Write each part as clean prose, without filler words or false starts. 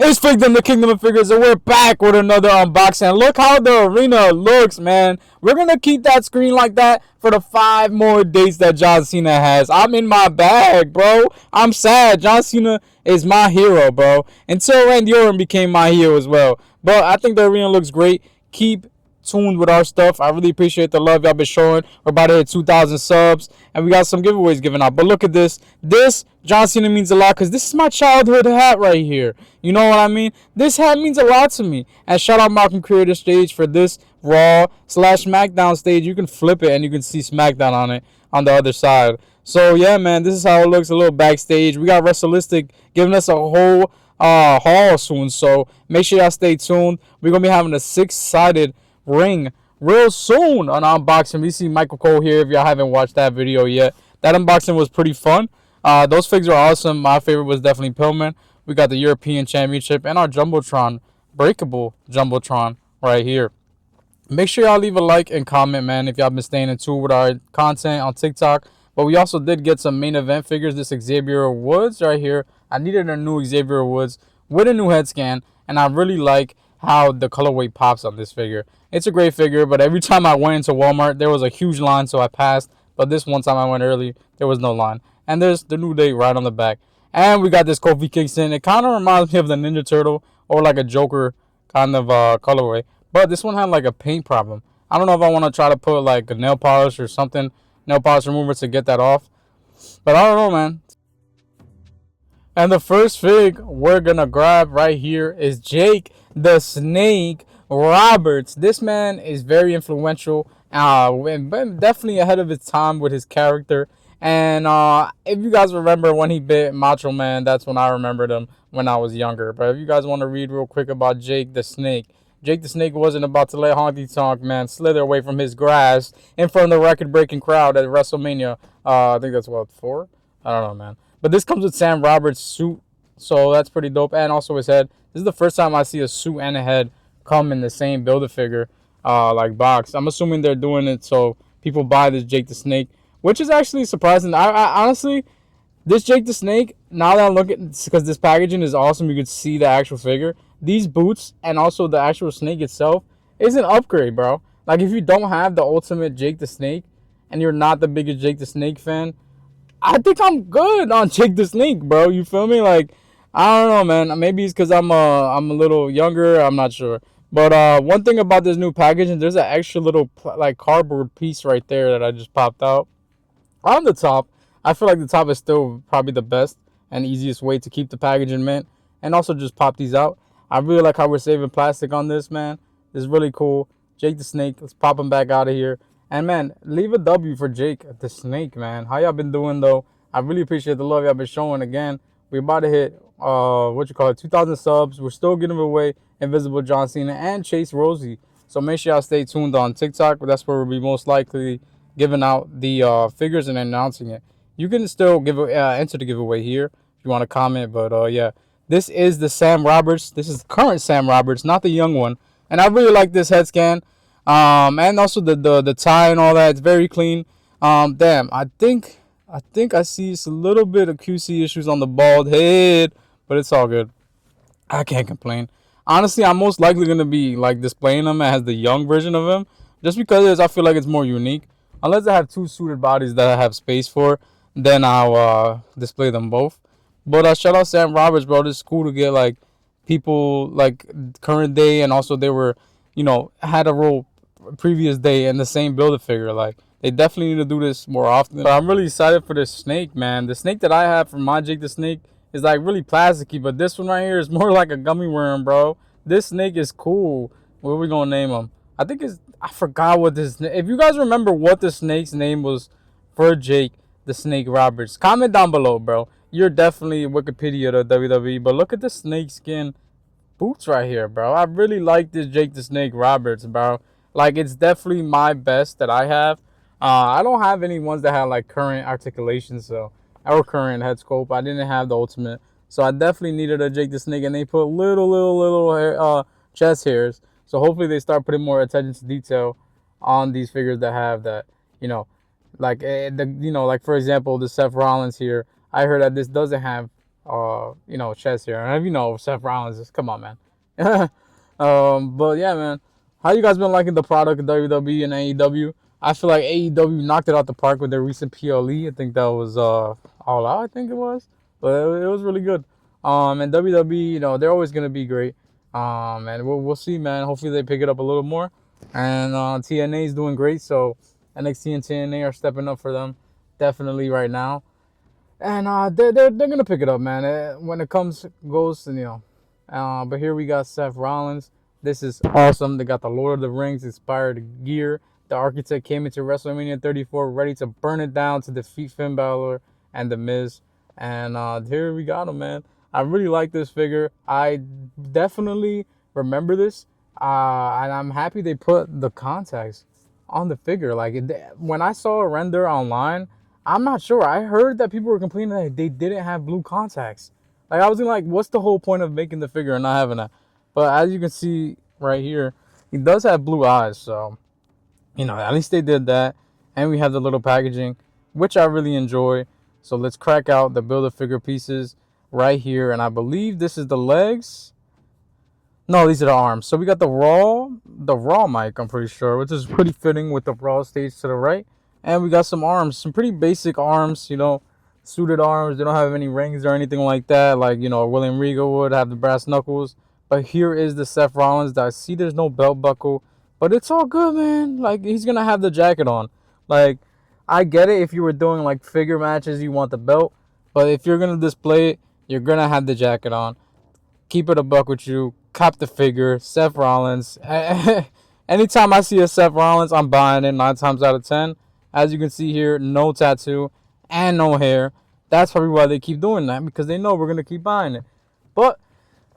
It's Freedom, the Kingdom of Figures, and we're back with another unboxing. Look how the arena looks, man. We're going to keep that screen like that for the 5 more dates that John Cena has. I'm in my bag, bro. I'm sad. John Cena is my hero, bro. Until Randy Orton became my hero as well. But I think the arena looks great. Keep tuned with our stuff. I really appreciate the love y'all been showing. We're about to hit 2,000 subs, and we got some giveaways given out. But look at this. This John Cena means a lot because this is my childhood hat right here. You know what I mean? This hat means a lot to me. And shout out Malcolm Creator Stage for this Raw/SmackDown stage. You can flip it and you can see SmackDown on it on the other side. So yeah, man, this is how it looks. A little backstage. We got WrestleListic giving us a whole haul soon. So make sure y'all stay tuned. We're gonna be having a 6-sided ring real soon on unboxing. We see Michael Cole here if y'all haven't watched that video yet. That unboxing was pretty fun. Those figs are awesome. My favorite was definitely Pillman. We got the European Championship and our Jumbotron, breakable Jumbotron right here. Make sure y'all leave a like and comment, man, if y'all been staying in tune with our content on TikTok. But we also did get some main event figures. This Xavier Woods right here. I needed a new Xavier Woods with a new head scan, and I really like how the colorway pops on this figure. It's a great figure, but every time I went into Walmart, there was a huge line, so I passed. But this one time I went early, there was no line. And there's the new date right on the back. And we got this Kofi Kingston. It kind of reminds me of the Ninja Turtle or like a Joker kind of colorway. But this one had like a paint problem. I don't know if I want to try to put like a nail polish or something, nail polish remover to get that off. But I don't know, man. And the first fig we're going to grab right here is Jake the Snake Roberts. This man is very influential, and definitely ahead of his time with his character. And if you guys remember when he bit Macho Man, that's when I remembered him when I was younger. But if you guys want to read real quick about Jake the Snake, Jake the Snake wasn't about to let Honky Tonk Man slither away from his grasp in front of the record-breaking crowd at WrestleMania. I think that's what, 4? I don't know, man. But this comes with Sam Roberts' suit, so that's pretty dope. And also his head. This is the first time I see a suit and a head come in the same Build-A-Figure like box. I'm assuming they're doing it so people buy this Jake the Snake, which is actually surprising. I honestly, this Jake the Snake, now that I look at it, because this packaging is awesome, you can see the actual figure. These boots and also the actual snake itself is an upgrade, bro. Like, if you don't have the ultimate Jake the Snake and you're not the biggest Jake the Snake fan, I think I'm good on Jake the Snake, bro. You feel me? Like, I don't know, man. Maybe it's because I'm a little younger. I'm not sure. But one thing about this new packaging, there's an extra little like cardboard piece right there that I just popped out. On the top, I feel like the top is still probably the best and easiest way to keep the packaging mint. And also just pop these out. I really like how we're saving plastic on this, man. It's really cool. Jake the Snake. Let's pop him back out of here. And, man, leave a W for Jake the Snake, man. How y'all been doing, though? I really appreciate the love y'all been showing. Again, we're about to hit, 2,000 subs. We're still giving away Invisible John Cena and Chase Rosie. So make sure y'all stay tuned on TikTok. That's where we'll be most likely giving out the figures and announcing it. You can still enter the giveaway here if you want to comment. But, yeah, this is the Sam Roberts. This is current Sam Roberts, not the young one. And I really like this head scan. And also the tie and all that. It's very clean. Damn, I think I see a little bit of QC issues on the bald head, but it's all good. I can't complain. Honestly, I'm most likely gonna be like displaying him as the young version of him, just because I feel like it's more unique. Unless I have 2 suited bodies that I have space for, then I'll display them both. But shout out Sam Roberts, bro. This is cool to get like people like current day, and also they were, had a role previous day in the same Build-A-Figure. Like, they definitely need to do this more often. But I'm really excited for this snake, man. The snake that I have from my Jake the Snake is like really plasticky, but this one right here is more like a gummy worm, bro. This snake is cool. What are we gonna name him? I forgot what this. If you guys remember what the snake's name was for Jake the Snake Roberts, comment down below, bro. You're definitely Wikipedia to WWE, but look at the snake skin boots right here, bro. I really like this Jake the Snake Roberts, bro. Like, it's definitely my best that I have. I don't have any ones that have like current articulation, so or current head scope. I didn't have the ultimate, so I definitely needed a Jake the Snake, and they put little hair, chest hairs. So hopefully they start putting more attention to detail on these figures that have that. Like like for example, the Seth Rollins here. I heard that this doesn't have chest here. And Seth Rollins is, come on, man. But yeah, man, how you guys been liking the product of WWE and AEW? I feel like AEW knocked it out the park with their recent PLE. I think that was All Out. I think it was, but it was really good. And WWE, they're always gonna be great. And we'll see, man. Hopefully they pick it up a little more. And TNA is doing great, so NXT and TNA are stepping up for them, definitely right now. And they're gonna pick it up, man. When it goes, But here we got Seth Rollins. This is awesome. They got the Lord of the Rings inspired gear. The Architect came into WrestleMania 34 ready to burn it down to defeat Finn Balor and The Miz. And here we got him, man. I really like this figure. I definitely remember this. And I'm happy they put the contacts on the figure. Like, when I saw a render online, I'm not sure. I heard that people were complaining that they didn't have blue contacts. Like, I was like, what's the whole point of making the figure and not having that? But as you can see right here, he does have blue eyes. So, at least they did that. And we have the little packaging, which I really enjoy. So let's crack out the Build-A-Figure pieces right here. And I believe this is the legs. No, these are the arms. So we got the Raw mic, I'm pretty sure, which is pretty fitting with the Raw stage to the right. And we got some arms, some pretty basic arms, suited arms. They don't have any rings or anything like that, like, William Regal would have the brass knuckles. But here is the Seth Rollins. I see there's no belt buckle, but it's all good, man. Like, he's going to have the jacket on. Like, I get it if you were doing, like, figure matches, you want the belt. But if you're going to display it, you're going to have the jacket on. Keep it a buck with you. Cop the figure. Seth Rollins. Anytime I see a Seth Rollins, I'm buying it 9 times out of 10. As you can see here, no tattoo and no hair. That's probably why they keep doing that, because they know we're going to keep buying it. But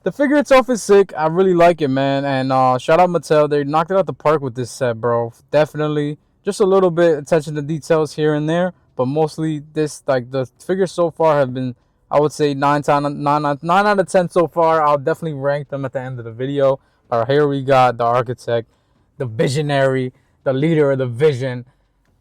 the figure itself is sick. I really like it, man. And shout out Mattel. They knocked it out the park with this set, bro. Definitely. Just a little bit attention to details here and there. But mostly the figures so far have been, I would say, 9 out of 10 so far. I'll definitely rank them at the end of the video. But here we got the Architect, the Visionary, the leader of the Vision,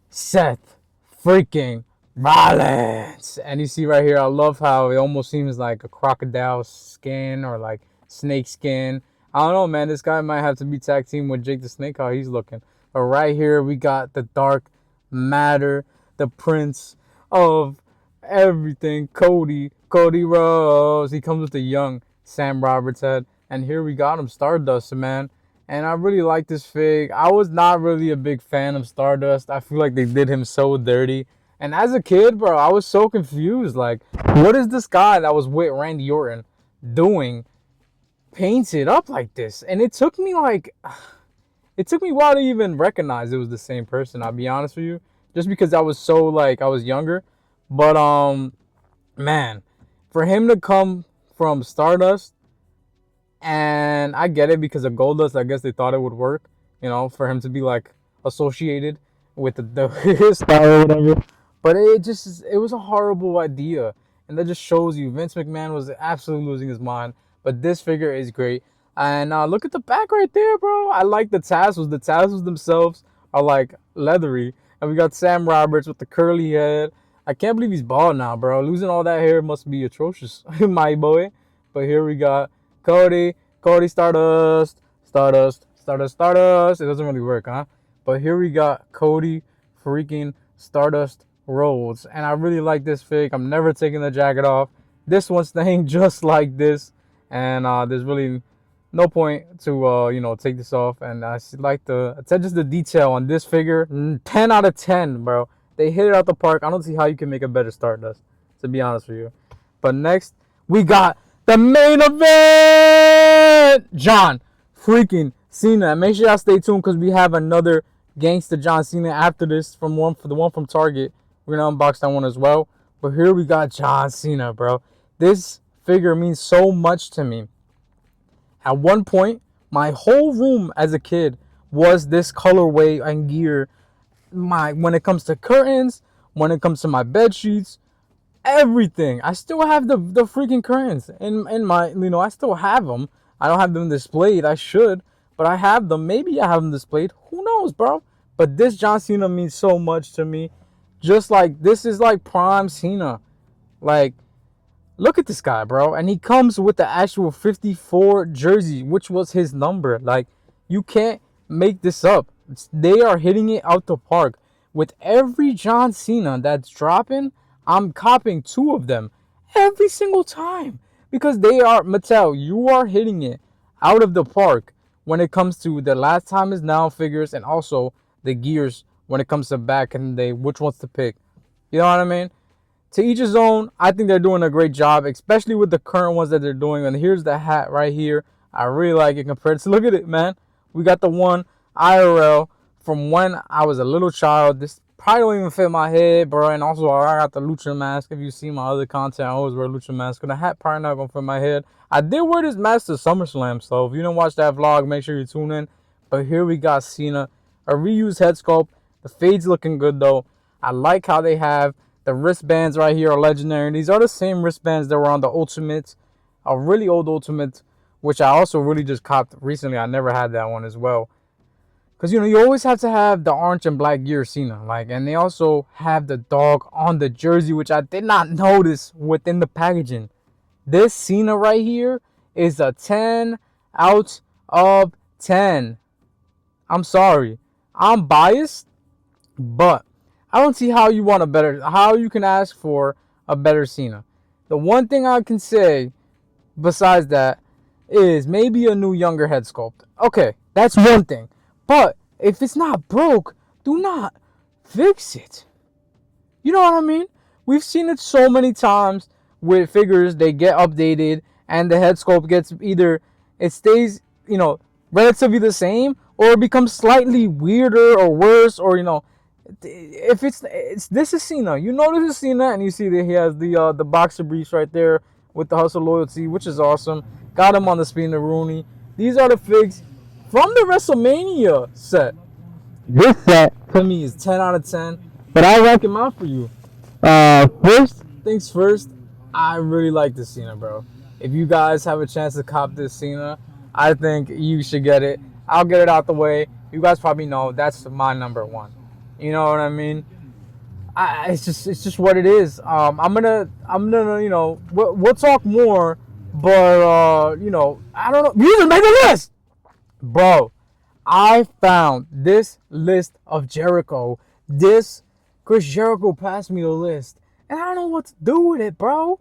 Seth freaking Rollins. And you see right here, I love how it almost seems like a crocodile skin or like snake skin. I don't know, man. This guy might have to be tag team with Jake the Snake, how he's looking. But right here, we got the Dark Matter, the Prince of everything, Cody Rhodes. He comes with the young Sam Roberts head. And here we got him, Stardust, man. And I really like this fig. I was not really a big fan of Stardust. I feel like they did him so dirty. And as a kid, bro, I was so confused. Like, what is this guy that was with Randy Orton doing painted up like this? And it took me a while to even recognize it was the same person, I'll be honest with you. Just because I was I was younger. But, man, for him to come from Stardust, and I get it because of Goldust, I guess they thought it would work, for him to be like associated with his style or whatever. But it was a horrible idea. And that just shows you Vince McMahon was absolutely losing his mind. But this figure is great. And look at the back right there, bro. I like the tassels. The tassels themselves are like leathery. And we got Sam Roberts with the curly head. I can't believe he's bald now, bro. Losing all that hair must be atrocious, my boy. But here we got Cody Stardust. It doesn't really work, huh? But here we got Cody freaking Stardust Rhodes. And I really like this fig. I'm never taking the jacket off. This one's staying just like this. And there's really no point to, take this off. And I like just the detail on this figure. 10 out of 10, bro. They hit it out the park. I don't see how you can make a better Stardust, to be honest with you. But next, we got the main event! John freaking Cena. Make sure y'all stay tuned because we have another gangster John Cena after this the one from Target. We're going to unbox that one as well. But here we got John Cena, bro. This figure means so much to me. At one point, my whole room as a kid was this colorway and gear. When it comes to curtains, when it comes to my bed sheets, everything. I still have the freaking curtains in my, I still have them. I don't have them displayed. I should, but I have them. Maybe I have them displayed. Who knows, bro? But this John Cena means so much to me. Just like, this is like prime Cena. Like, Look at this guy, bro. And he comes with the actual 54 jersey, which was his number. Like, you can't make this up. They are hitting it out the park. With every John Cena that's dropping, I'm copying 2 of them every single time. Because they are, Mattel, you are hitting it out of the park when it comes to the last time is now figures and also the gears when it comes to back in the day, which ones to pick. You know what I mean? To each his own. I think they're doing a great job, especially with the current ones that they're doing. And here's the hat right here. I really like it compared to, look at it, man. We got the one IRL from when I was a little child. This probably don't even fit my head, bro. And also, I got the Lucha mask. If you see my other content, I always wear a Lucha mask. And the hat probably not going to fit my head. I did wear this mask to SummerSlam, so if you didn't watch that vlog, make sure you tune in. But here we got Cena. A reused head sculpt. The fade's looking good, though. I like how they have the wristbands right here are legendary. These are the same wristbands that were on the Ultimate, a really old Ultimate, which I also really just copped recently. I never had that one as well. Because, you know, you always have to have the orange and black gear Cena. Like, and they also have the dog on the jersey, which I did not notice within the packaging. This Cena right here is a 10 out of 10. I'm sorry. I'm biased, but I don't see how you want how you can ask for a better Cena. The one thing I can say besides that is maybe a new younger head sculpt. Okay, that's one thing. But if it's not broke, do not fix it. You know what I mean? We've seen it so many times with figures. They get updated and the head sculpt gets either it stays, you know, relatively the same or it becomes slightly weirder or worse, or, you know, if it's this is Cena. You know this is Cena, and you see that he has the boxer briefs right there with the hustle loyalty, which is awesome. Got him on the Spina Rooney. These are the figs from the WrestleMania set. This set to me is 10 out of 10, but I'll rank him out for you. First things first, I really like this Cena, bro. If you guys have a chance to cop this Cena, I think you should get it. I'll get it out the way. You guys probably know that's my number one. You know what I mean? It's just what it is. I'm gonna, you know, we'll talk more, but you know, I don't know. You just made the list, bro. I found this list of Jericho. This Chris Jericho passed me the list, and I don't know what to do with it, bro.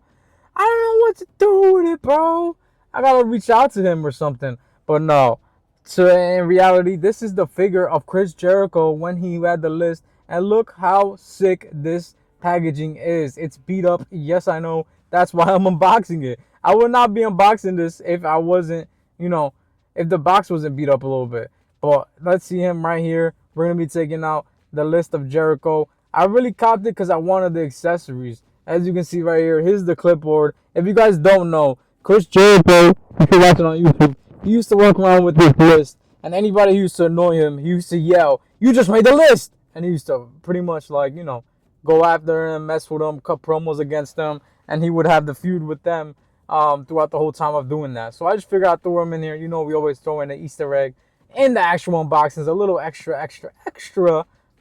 I don't know what to do with it, bro. I gotta reach out to him or something. But no. So in reality, this is the figure of Chris Jericho when he had the list. And look how sick this packaging is. It's beat up. Yes, I know. That's why I'm unboxing it. I would not be unboxing this if I wasn't, you know, if the box wasn't beat up a little bit. But let's see him right here. We're going to be taking out the list of Jericho. I really copped it because I wanted the accessories. As you can see right here, here's the clipboard. If you guys don't know, Chris Jericho, if you're watching on YouTube, he used to walk around with this list. And anybody who used to annoy him, he used to yell, "You just made the list!" And he used to pretty much, like, you know, go after him, mess with him, cut promos against them. And he would have the feud with them throughout the whole time of doing that. So I just figured I'd throw him in here. You know, we always throw in an Easter egg in the actual unboxings. A little extra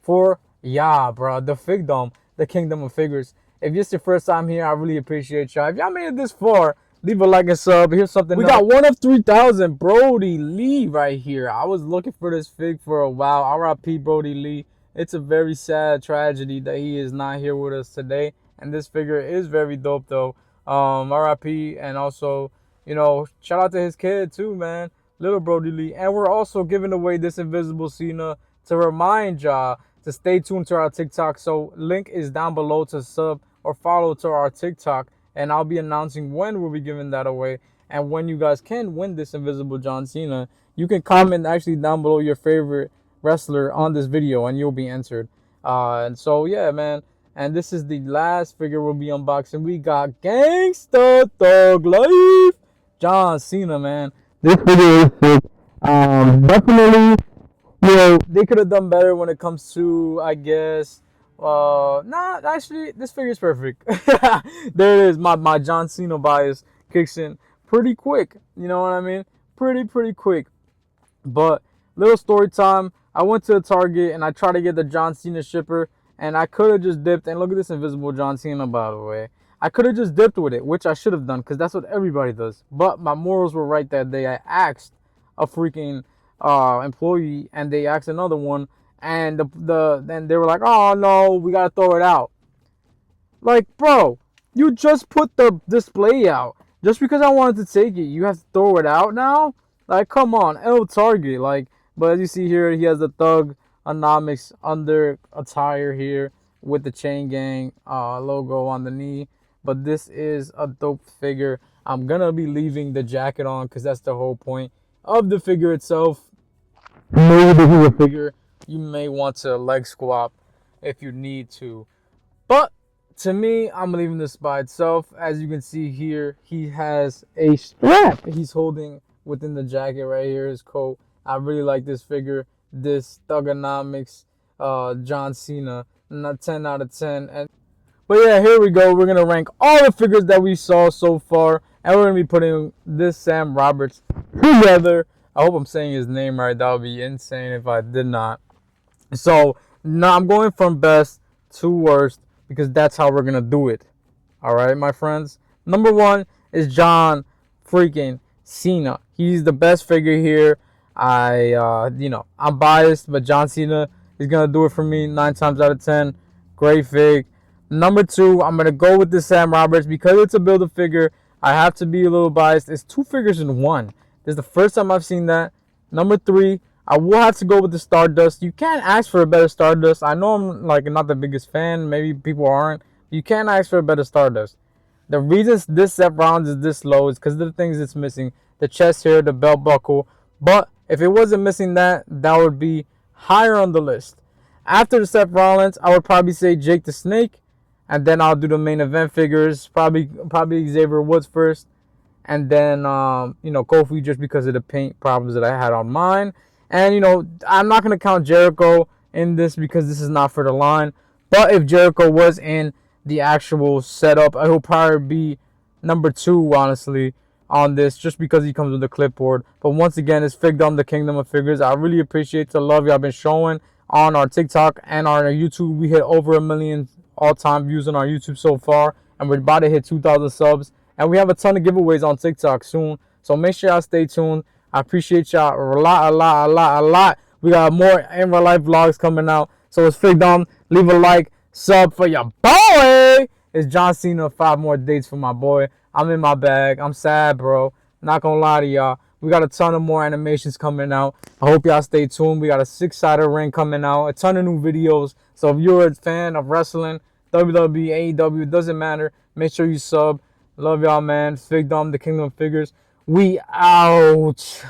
for, yeah, bro, the Figdom, the Kingdom of Figures. If it's your first time here, I really appreciate y'all. If y'all made it this far, leave a like and sub. Here's something. We got one of 3,000 Brody Lee right here. I was looking for this fig for a while. R.I.P. Brody Lee. It's a very sad tragedy that he is not here with us today. And this figure is very dope, though. R.I.P. And also, you know, shout out to his kid, too, man. Little Brody Lee. And we're also giving away this Invisible Cena to remind y'all to stay tuned to our TikTok. So link is down below to sub or follow to our TikTok. And I'll be announcing when we'll be giving that away. And when you guys can win this Invisible John Cena, you can comment actually down below your favorite wrestler on this video and you'll be entered. And so, yeah, man. And this is the last figure we'll be unboxing. We got Gangsta Thug Life John Cena, man. This video is sick. Definitely, you know, they could have done better when it comes to, I guess, nah, actually, this figure is perfect. There it is. My John Cena bias kicks in pretty quick. You know what I mean? Pretty quick. But little story time. I went to a Target and I tried to get the John Cena shipper, and I could have just dipped. And look at this Invisible John Cena, by the way. I could have just dipped with it, which I should have done because that's what everybody does. But my morals were right that day. I asked a freaking employee, and they asked another one, and then they were like, "Oh no, we gotta throw it out." Like, bro, you just put the display out. Just because I wanted to take it, you have to throw it out now? Like, come on, L Target. Like, but as you see here, he has the Thug Anomics under attire here with the Chain Gang logo on the knee. But this is a dope figure. I'm gonna be leaving the jacket on because that's the whole point of the figure itself. Maybe the figure you may want to leg swap if you need to. But to me, I'm leaving this by itself. As you can see here, he has a strap he's holding within the jacket right here, his coat. I really like this figure, this Thugonomics John Cena, 10 out of 10. But yeah, here we go. We're going to rank all the figures that we saw so far, and we're going to be putting this Sam Roberts together. I hope I'm saying his name right. That would be insane if I did not. So now I'm going from best to worst, because that's how we're going to do it. All right, my friends. Number 1 is John freaking Cena. He's the best figure here. I'm biased, but John Cena is going to do it for me 9 times out of 10. Great fig. Number 2, I'm going to go with the Sam Roberts because it's a Build-A-Figure. I have to be a little biased. It's 2 figures in 1. This is the first time I've seen that. Number 3, I will have to go with the Stardust. You can't ask for a better Stardust. I know I'm not the biggest fan. Maybe people aren't. You can't ask for a better Stardust. The reason this Seth Rollins is this low is because of the things it's missing. The chest here, the belt buckle. But if it wasn't missing that, that would be higher on the list. After the Seth Rollins, I would probably say Jake the Snake. And then I'll do the main event figures. Probably Xavier Woods first. And then, Kofi, just because of the paint problems that I had on mine. And, I'm not going to count Jericho in this because this is not for the line. But if Jericho was in the actual setup, I will probably be number 2, honestly, on this, just because he comes with a clipboard. But once again, it's Figdom, the Kingdom of Figures. I really appreciate the love y'all been showing on our TikTok and our YouTube. We hit over 1 million all-time views on our YouTube so far, and we're about to hit 2,000 subs. And we have a ton of giveaways on TikTok soon, so make sure y'all stay tuned. I appreciate y'all a lot. We got more in real life vlogs coming out. So it's Figdom. Leave a like, sub for your boy. It's John Cena. 5 more dates for my boy. I'm in my bag. I'm sad, bro. Not gonna lie to y'all. We got a ton of more animations coming out. I hope y'all stay tuned. We got a 6-sided ring coming out. A ton of new videos. So if you're a fan of wrestling, WWE, AEW, it doesn't matter. Make sure you sub. Love y'all, man. Figdom, the Kingdom of Figures. We out.